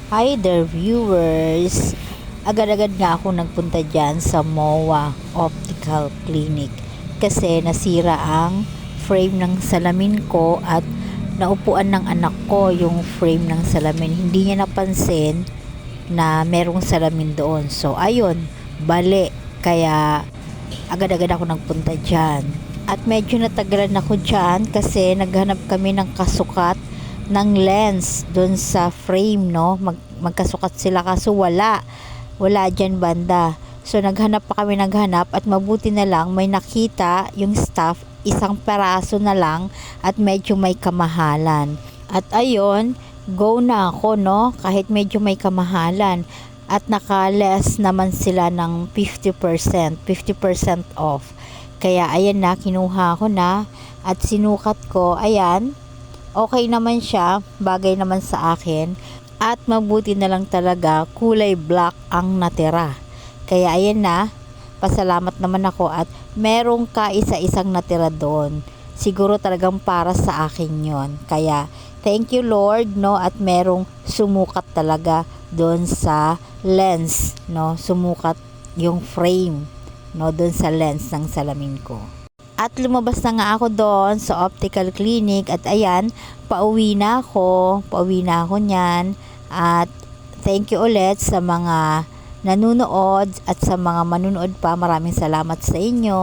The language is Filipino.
Hi there viewers! Agad-agad nga ako nagpunta dyan sa MOA Optical Clinic kasi nasira ang frame ng salamin ko at naupuan ng anak ko yung frame ng salamin. Hindi niya napansin na merong salamin doon. So ayun, bali. Kaya agad-agad ako nagpunta dyan. At medyo natagalan ako dyan kasi naghanap kami ng kasukat ng lens doon sa frame, no? Magkasukat sila kaso wala dyan banda. So naghanap pa kami at mabuti na lang may nakita yung staff, isang peraso na lang at medyo may kamahalan. At ayun, go na ako, no? Kahit medyo may kamahalan at naka-less naman sila ng 50% off. Kaya ayan na, kinuha ko na at sinukat ko. Ayan, okay naman siya, bagay naman sa akin at mabuti na lang talaga kulay black ang natira. Kaya ayan na, pasalamat naman ako at merong kaisa-isang natira doon. Siguro talagang para sa akin yon. Kaya thank you Lord, no, at merong sumukat talaga doon sa lens, no, sumukat yung frame, no, doon sa lens ng salamin ko. At lumabas na nga ako doon sa optical clinic at ayan, pauwi na ako niyan. At thank you ulit sa mga nanunood at sa mga manunood pa. Maraming salamat sa inyo.